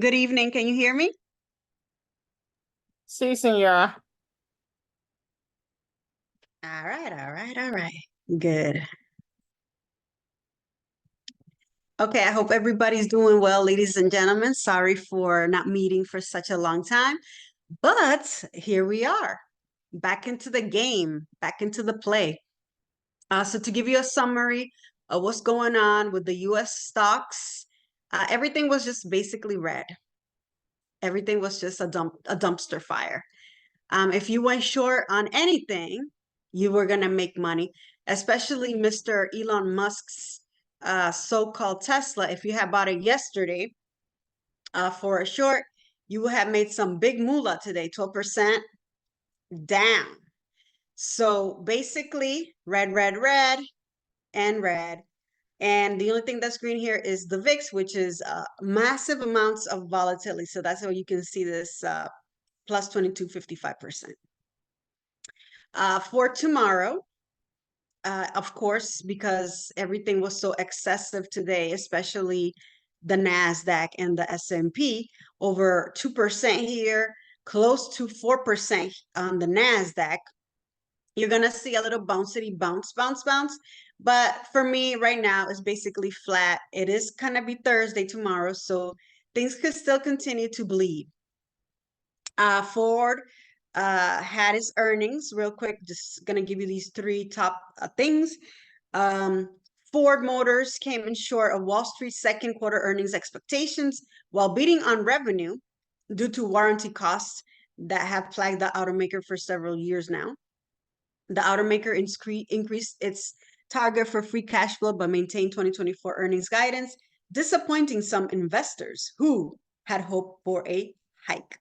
Good evening. Can you hear me? Sí, señora. All right. Good. Okay, I hope everybody's doing well, ladies and gentlemen. Sorry for not meeting for such a long time, but here we are, back into the game, back into the play. So to give you a summary of what's going on with the US stocks, everything was just basically red. Everything was just a dumpster fire. If you went short on anything, you were going to make money, especially Mr. Elon Musk's so-called Tesla. If you had bought it yesterday for a short, you would have made some big moolah today, 12% down. So basically, red, and red. And the only thing that's green here is the VIX, which is massive amounts of volatility. So that's how you can see this plus 22.55%. For tomorrow, of course, because everything was so excessive today, especially the NASDAQ and the S&P, over 2% here, close to 4% on the NASDAQ. You're going to see a little bounce. But for me right now, it's basically flat. It is going to be Thursday tomorrow, so things could still continue to bleed. Ford had its earnings real quick. Just gonna give you these three top things. Ford Motors came in short of Wall Street's second quarter earnings expectations while beating on revenue due to warranty costs that have plagued the automaker for several years now. The automaker increased its target for free cash flow but maintained 2024 earnings guidance, disappointing some investors who had hoped for a hike.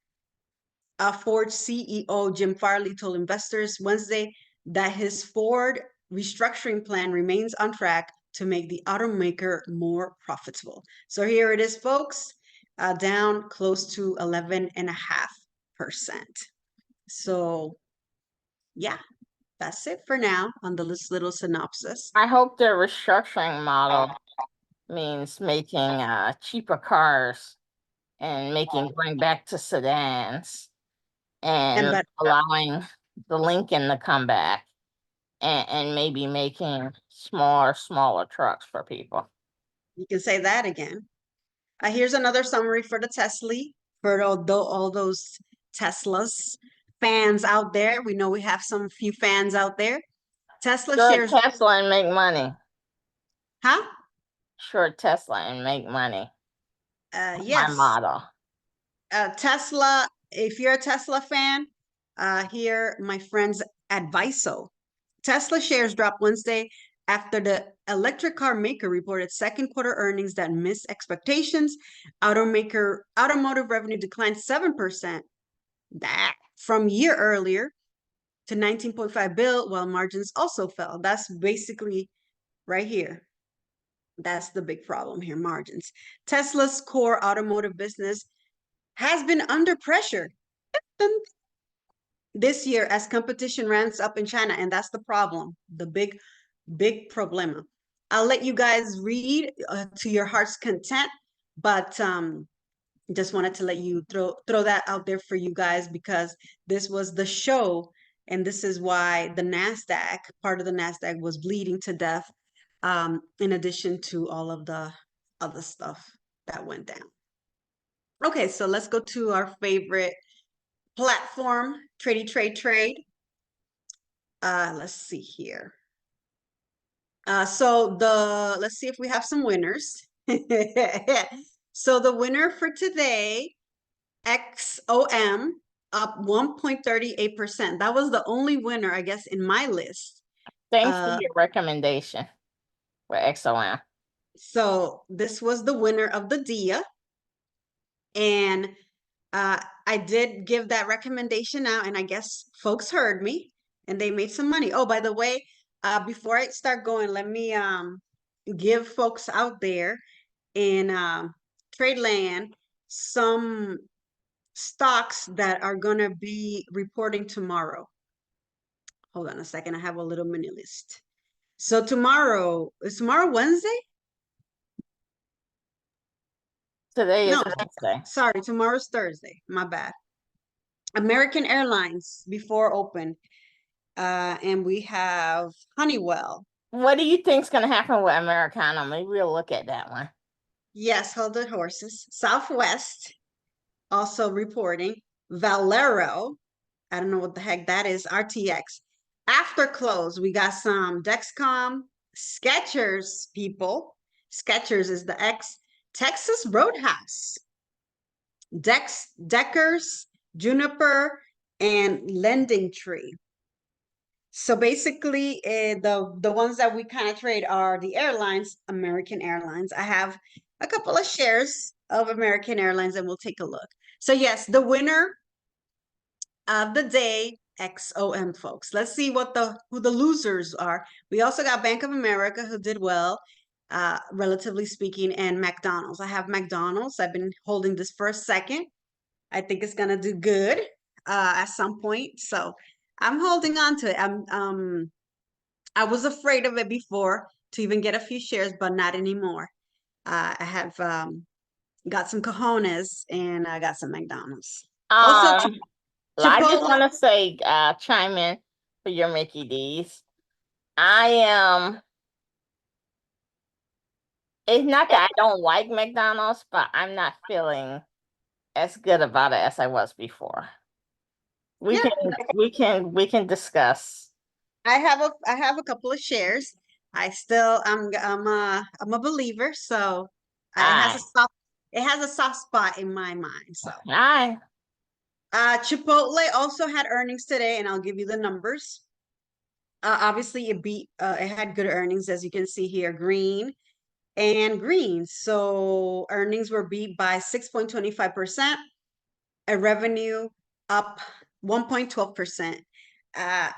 Ford CEO Jim Farley told investors Wednesday that his Ford restructuring plan remains on track to make the automaker more profitable. So here it is, folks, down close to 11.5%. So yeah, that's it for now on the little synopsis. I hope the restructuring model means making cheaper cars and going back to sedans and But allowing the Lincoln to come back and maybe making smaller trucks for people. you can say that again. Here's another summary for the Tesla, for all those Teslas fans out there. We know we have some few fans out there. Tesla Short shares, Tesla and make money. huh? Short Tesla and make money. My Yes. model. Tesla, if you're a Tesla fan, here my friend's adviso. Tesla shares dropped Wednesday after the electric car maker reported second quarter earnings that missed expectations. Automotive revenue declined 7% that from year earlier to 19.5 billion, while margins also fell. That's basically right here. That's the big problem here, margins. Tesla's core automotive business has been under pressure this year as competition ramps up in China, and that's the problem, the big problem. I'll let you guys read to your heart's content, but just wanted to let you throw that out there for you guys because this was the show, and this is why the NASDAQ, part of the NASDAQ, was bleeding to death, in addition to all of the other stuff that went down. Okay, so let's go to our favorite platform, Trade. Let's see here. Let's see if we have some winners. So the winner for today, XOM, up 1.38%. That was the only winner, I guess, in my list. Thanks for your recommendation for XOM. So this was the winner of the DIA. And I did give that recommendation out, and I guess folks heard me and they made some money. Oh, by the way, before I start going, let me give folks out there in Tradeland some stocks that are going to be reporting tomorrow. Hold on a second. I have a little mini list. So is tomorrow Wednesday? Today is No, Wednesday. sorry, tomorrow's Thursday. My bad. American Airlines before open. And we have Honeywell. What do you think's gonna happen with Americano? Maybe we'll look at that one. Yes, hold the horses. Southwest also reporting. Valero, I don't know what the heck that is. RTX. After close, we got some Dexcom, Skechers people. Skechers is the X. Texas Roadhouse. Deckers, Juniper, and Lending Tree. So basically, the ones that we kind of trade are the airlines, American Airlines. I have a couple of shares of American Airlines, and we'll take a look. So yes, the winner of the day, XOM, folks. Let's see who the losers are. We also got Bank of America, who did well, relatively speaking, and McDonald's. I have McDonald's. I've been holding this for a second. I think it's gonna do good at some point. So I'm holding on to it. I was afraid of it before to even get a few shares, but not anymore. I have got some cojones and I got some McDonald's. Also, Um, I just Chipotle. want to say, chime in for your Mickey D's. I am. It's not that I don't like McDonald's, but I'm not feeling as good about it as I was before. We Yeah, can discuss. I have a couple of shares. I'm a believer, so Aye. it has a soft spot in my mind. So Aye. Chipotle also had earnings today, and I'll give you the numbers. Obviously, it had good earnings, as you can see here, green and green. So earnings were beat by 6.25%, a revenue up 1.12%. Uh,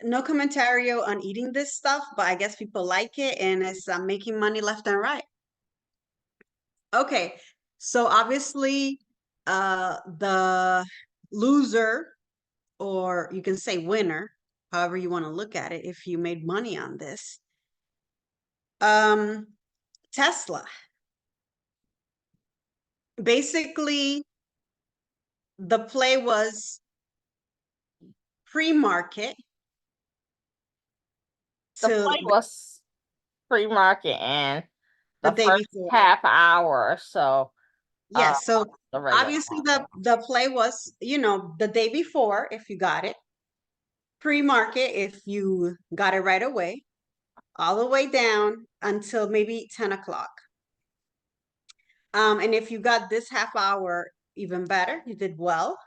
no commentary on eating this stuff, but I guess people like it, and it's making money left and right. Okay, so obviously, the loser, or you can say winner, however you want to look at it, if you made money on this. Tesla. Basically, the play was pre-market The to play was free market and the the day first before. half hour or so, Yes, so the regular obviously market. the play was, the day before if you got it, pre-market if you got it right away, all the way down until maybe 10 o'clock. And if you got this half hour, even better, you did well.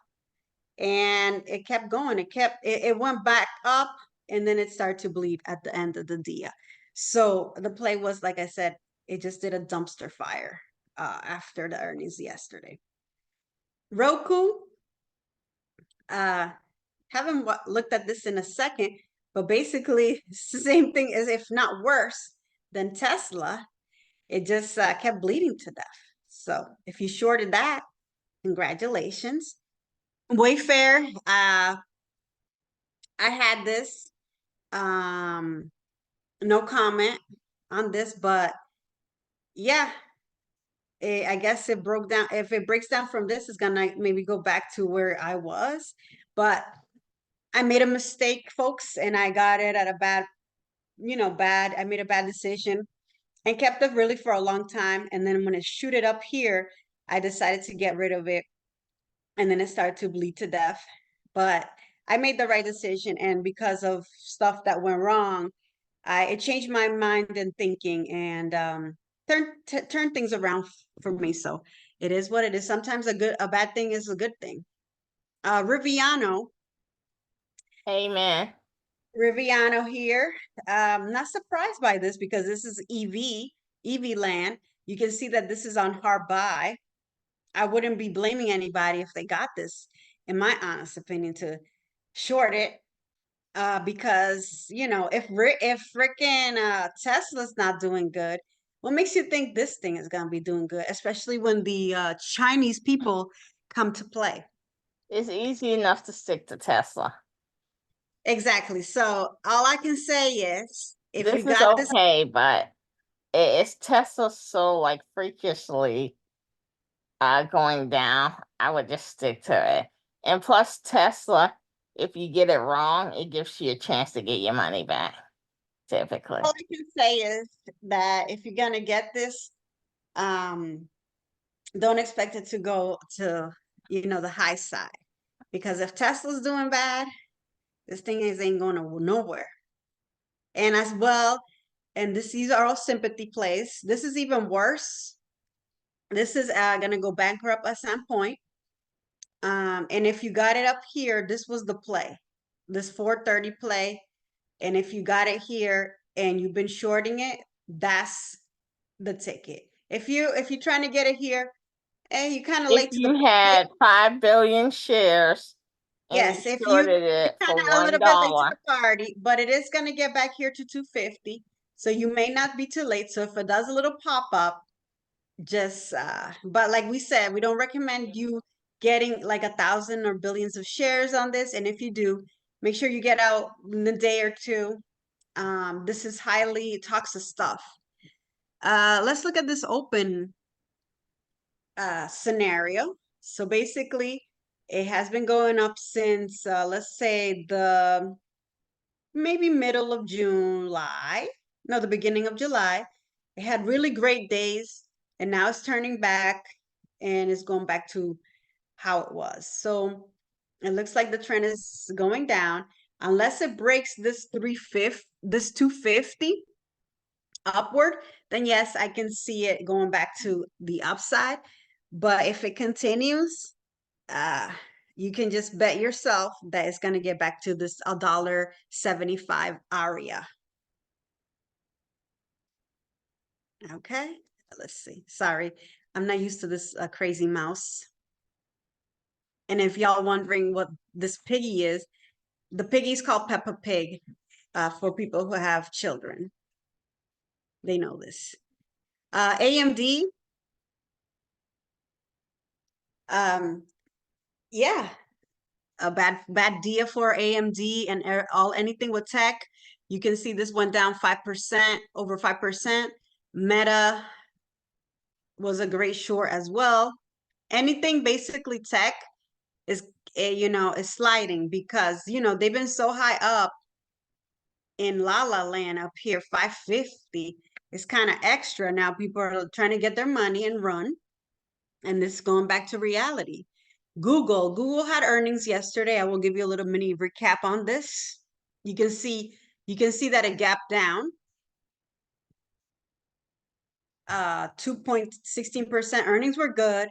And it kept going. It went back up and then it started to bleed at the end of the dia. So the play was, like I said, it just did a dumpster fire after the earnings yesterday. Roku, haven't looked at this in a second, but basically it's the same thing as, if not worse than Tesla. It just kept bleeding to death. So if you shorted that, congratulations. Wayfair, I had this. No comment on this, but yeah, I guess it broke down. If it breaks down from this, it's gonna maybe go back to where I was. But I made a mistake, folks, and I got it at a bad. I made a bad decision and kept it really for a long time. And then when it shooted up here, I decided to get rid of it, and then it started to bleed to death. But I made the right decision, and because of stuff that went wrong, it changed my mind and thinking, and turned things around for me. So it is what it is. Sometimes a bad thing is a good thing. Riviano, Amen. Riviano here. Not surprised by this because this is EV land. You can see that this is on hard buy. I wouldn't be blaming anybody if they got this, in my honest opinion, to short it. Because if freaking Tesla's not doing good, what makes you think this thing is gonna be doing good, especially when the Chinese people come to play? It's easy enough to stick to Tesla. Exactly. So all I can say is, if you This is got this, okay, but it's Tesla so like freakishly going down, I would just stick to it. And plus Tesla, if you get it wrong, it gives you a chance to get your money back, typically. All I can say is that if you're gonna get this, don't expect it to go to, the high side. Because if Tesla's doing bad, this thing ain't going nowhere. And as well, and these are all sympathy plays. This is even worse. This is gonna go bankrupt at some point. And if you got it up here, this was the play, this 430 play. And if you got it here and you've been shorting it, that's the ticket. If you're trying to get it here, you kind of If late to the you party. had 5 billion shares and you Yes, if shorted you're it kind for of a little bit late to $1, the party, but it is going to get back here to 250. So you may not be too late. So if it does a little pop up, just but like we said, we don't recommend you getting like 1,000 or billions of shares on this. And if you do, make sure you get out in a day or two. This is highly toxic stuff. Let's look at this open scenario. So basically, it has been going up since let's say the maybe middle of July. No, the beginning of July. It had really great days, and now it's turning back and it's going back to how it was. So it looks like the trend is going down unless it breaks this 350, this 250 upward, then yes, I can see it going back to the upside. But if it continues, uh, you can just bet yourself that it's going to get back to this $1.75 area. Okay, let's see. Sorry, I'm not used to this crazy mouse. And if y'all wondering what this piggy is, the piggy is called Peppa Pig for people who have children. They know this. AMD, yeah, a bad dia for AMD and anything with tech. You can see this went down 5%, over 5%. Meta was a great short as well. Anything basically tech is is sliding because they've been so high up in La La Land up here, 550. It's kind of extra now. People are trying to get their money and run, and this is going back to reality. Google had earnings yesterday. I will give you a little mini recap on this. You can see that it gapped down 2.16%. Earnings were good.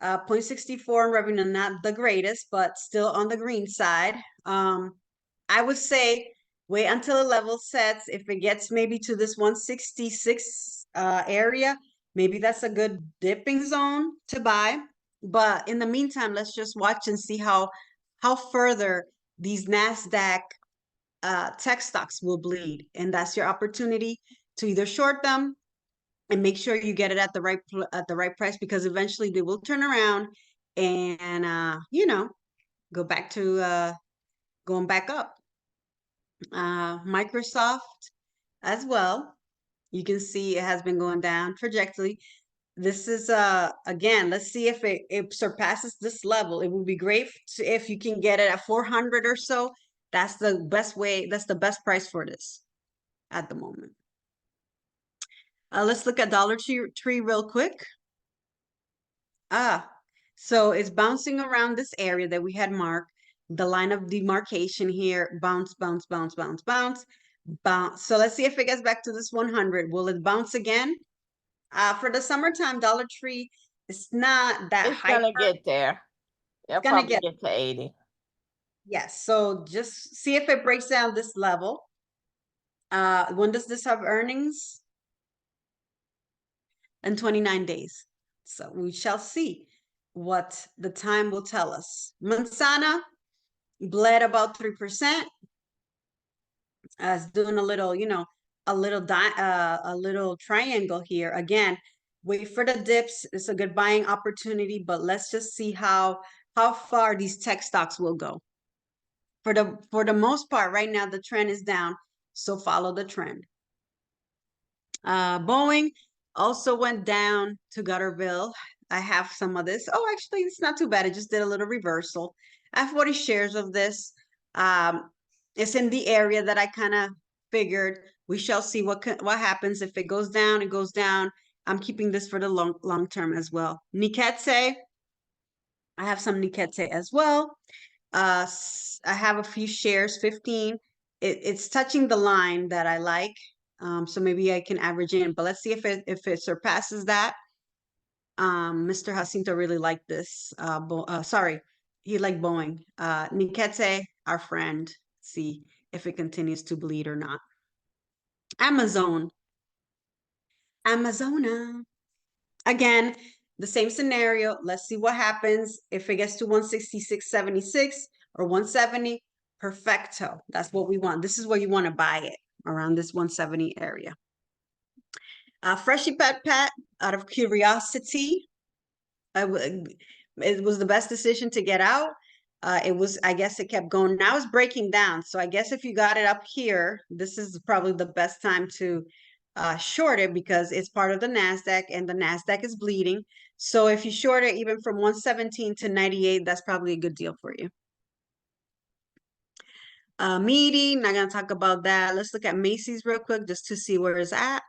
0.64 in revenue, not the greatest, but still on the green side. I would say wait until the level sets. If it gets maybe to this 166 area, maybe that's a good dipping zone to buy. But in the meantime, let's just watch and see how further these NASDAQ tech stocks will bleed. And that's your opportunity to either short them and make sure you get it at the right price, because eventually they will turn around and go back to going back up. Microsoft as well. You can see it has been going down trajectory. This is again, let's see if it surpasses this level. It would be great if you can get it at 400 or so. That's the best way. That's the best price for this at the moment. Let's look at Dollar Tree real quick. So it's bouncing around this area that we had marked, the line of demarcation here, bounce, bounce, bounce, bounce, bounce, bounce. So let's see if it gets back to this 100. Will it bounce again? For the summertime, Dollar Tree, it's not that It's hyper. gonna get there. They'll It's gonna probably get, get to 80. yes. So just see if it breaks down this level. When does this have earnings? In 29 days. So we shall see what the time will tell us. Mansana bled about 3%. It's doing a little, a little triangle here. Again, wait for the dips. It's a good buying opportunity, but let's just see how far these tech stocks will go. For the most part, right now the trend is down, so follow the trend. Boeing also went down to Gutterville. I have some of this. Oh, actually, it's not too bad. It just did a little reversal. I have 40 shares of this. It's in the area that I kind of figured. We shall see what happens. If it goes down, it goes down. I'm keeping this for the long term as well. Niketse, I have some Niketse as well. I have a few shares, 15. It's touching the line that I like. So maybe I can average in, but let's see if it surpasses that. Mr. Jacinto really liked this. Sorry, he liked Boeing. Niketse, our friend. See if it continues to bleed or not. Amazon. Amazona. Again, the same scenario. Let's see what happens. If it gets to 166.76 or 170, perfecto. That's what we want. This is where you want to buy it, around this 170 area. Freshie Pet Pat, out of curiosity, it was the best decision to get out. I guess it kept going. Now it's breaking down. So I guess if you got it up here, this is probably the best time to short it because it's part of the NASDAQ and the NASDAQ is bleeding. So if you short it even from 117 to 98, that's probably a good deal for you. Meaty, not gonna talk about that. Let's look at Macy's real quick just to see where it's at.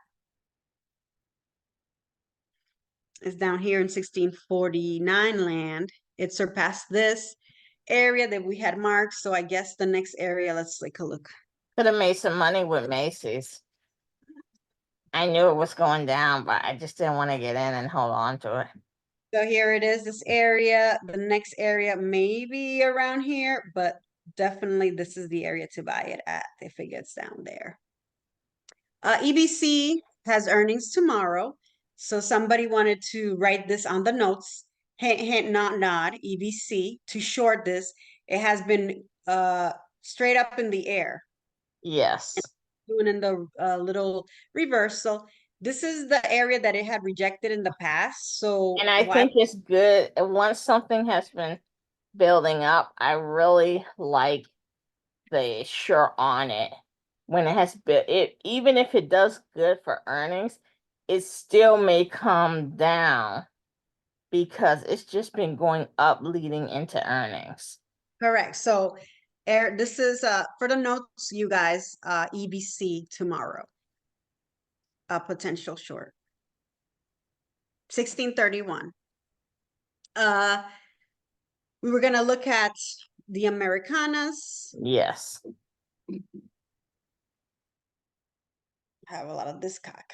It's down here in 1649 land. It surpassed this area that we had marked. So I guess the next area, let's take a look. Could have made some money with Macy's. I knew it was going down, but I just didn't want to get in and hold on to it. So here it is, this area. The next area may be around here, but definitely this is the area to buy it at if it gets down there. EBC has earnings tomorrow. So somebody wanted to write this on the notes. Hint, hint, nod, nod, EBC, to short this. It has been straight up in the air. Yes. Doing in the little reversal. This is the area that it had rejected in the past. So And I think it's good. Once something has been building up, I really like the short on it. When it has been, even if it does good for earnings, it still may come down because it's just been going up leading into earnings. Correct. So this is for the notes, you guys, EBC tomorrow. A potential short. 1631. We were gonna look at the Americanas. Yes. I have a lot of this cock.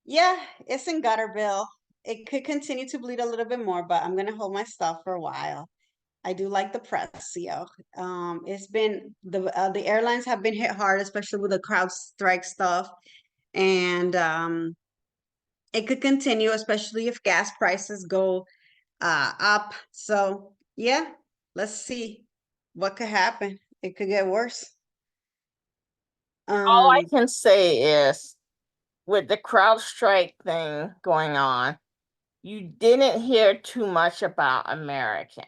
Yeah, it's in Gutterville. It could continue to bleed a little bit more, but I'm gonna hold my stuff for a while. I do like the Prezio. It's been the airlines have been hit hard, especially with the CrowdStrike stuff, and it could continue, especially if gas prices go up. So yeah, let's see what could happen. It could get worse. All I can say is with the CrowdStrike thing going on, you didn't hear too much about American.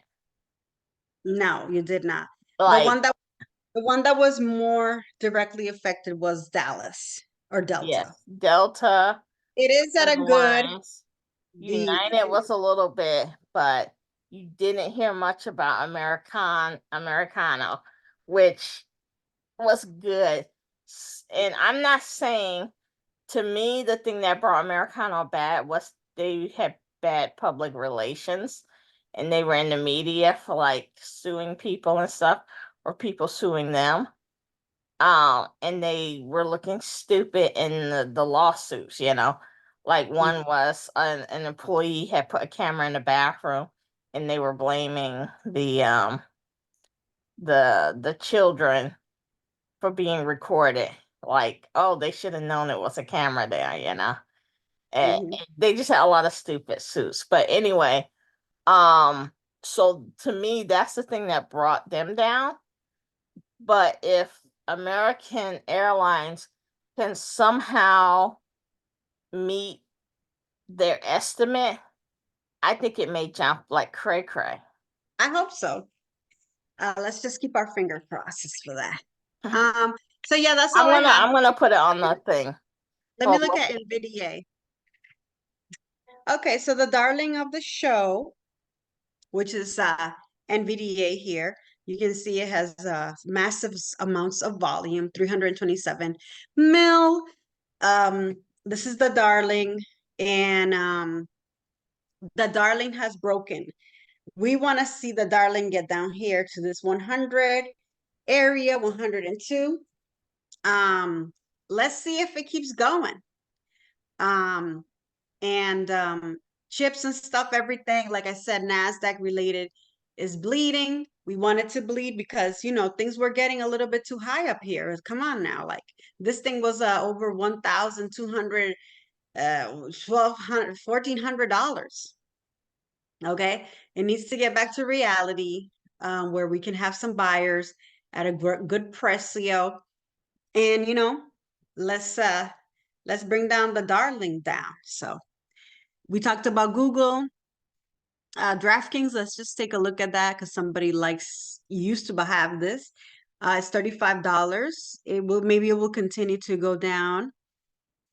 No, you did not. Like, The one that was more directly affected was Dallas or Delta. yes, Delta, It is at a good Airlines, United was a little bit, but you didn't hear much about Americano, which was good. And I'm not saying, to me, the thing that brought Americano bad was they had bad public relations and they were in the media for like suing people and stuff, or people suing them. And they were looking stupid in the lawsuits, like one was an employee had put a camera in the bathroom and they were blaming the children for being recorded, like, oh, they should have known it was a camera there, and they just had a lot of stupid suits. But anyway, so to me, that's the thing that brought them down. But if American Airlines can somehow meet their estimate, I think it may jump like cray cray. I hope so. Let's just keep our finger crosses for that. So yeah, that's all I have. I'm gonna put it on the thing. Let me look at NVIDIA. Okay, so the darling of the show, which is NVDA here, you can see it has massive amounts of volume, 327 mil. This is the darling, and the darling has broken. We want to see the darling get down here to this 100 area, 102. Let's see if it keeps going. And chips and stuff, everything, like I said, NASDAQ related is bleeding. We want it to bleed because, you know, things were getting a little bit too high up here. Come on now. Like this thing was over 1,200, $1,200, $1,400. Okay. It needs to get back to reality, where we can have some buyers at a good price, and, you know, let's bring down the darling down. So we talked about Google, DraftKings. Let's just take a look at that because somebody used to have this. It's $35. Maybe it will continue to go down,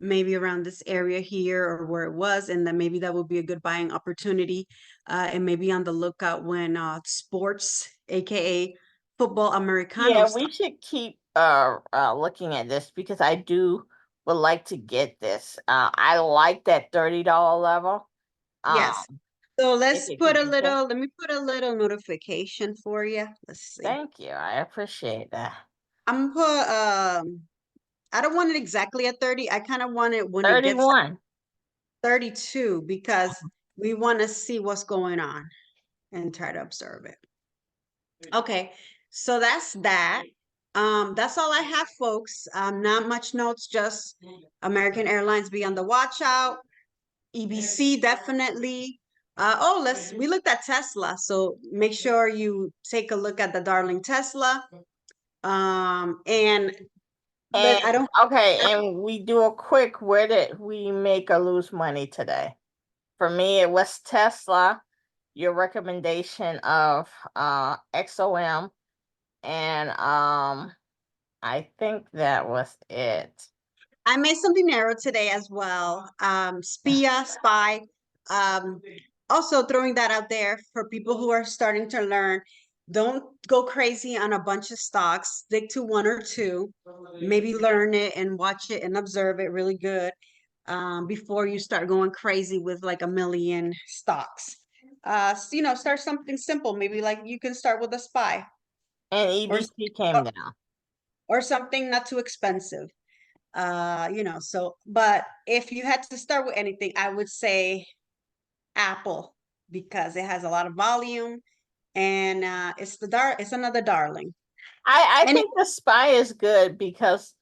maybe around this area here or where it was, and then maybe that will be a good buying opportunity. And maybe on the lookout when sports, aka football Americano Yeah, stuff. we should keep looking at this because I would like to get this. I like that $30 level. Yes. Um, So if it can get there. let me put a little notification for you. Let's see. Thank you. I appreciate that. I'm put I don't want it exactly at 30. I kind of want it when it gets 31. 32 because we want to see what's going on and try to observe it. Okay, so that's that. That's all I have, folks. Not much notes, just American Airlines be on the watch out. EBC definitely. We looked at Tesla, so make sure you take a look at the darling Tesla. And And I don't. okay, and we do a quick, where did we make or lose money today? For me, it was Tesla, your recommendation of XOM, and I think that was it. I made something narrow today as well. Spy. Um, Also throwing that out there for people who are starting to learn. Don't go crazy on a bunch of stocks. Stick to one or two. Maybe learn it and watch it and observe it really good, before you start going crazy with like a million stocks. So, you know, start something simple. Maybe like you can start with a SPY, And or EBC came down. or something not too expensive. You know, so, but if you had to start with anything, I would say Apple, because it has a lot of volume, and it's another darling. I And think the SPY is good because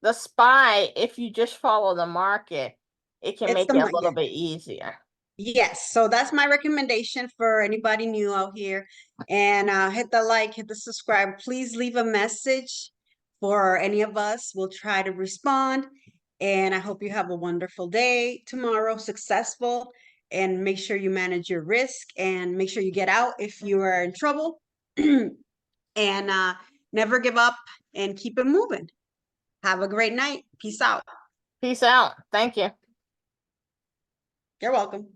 the SPY, if you just follow the market, it can it's make the it a money. little bit easier. Yes, so that's my recommendation for anybody new out here. And hit the like, hit the subscribe. Please leave a message for any of us. We'll try to respond. And I hope you have a wonderful day tomorrow, successful. And make sure you manage your risk and make sure you get out if you are in trouble. And never give up and keep it moving. Have a great night. Peace out. Peace out. Thank you. You're welcome.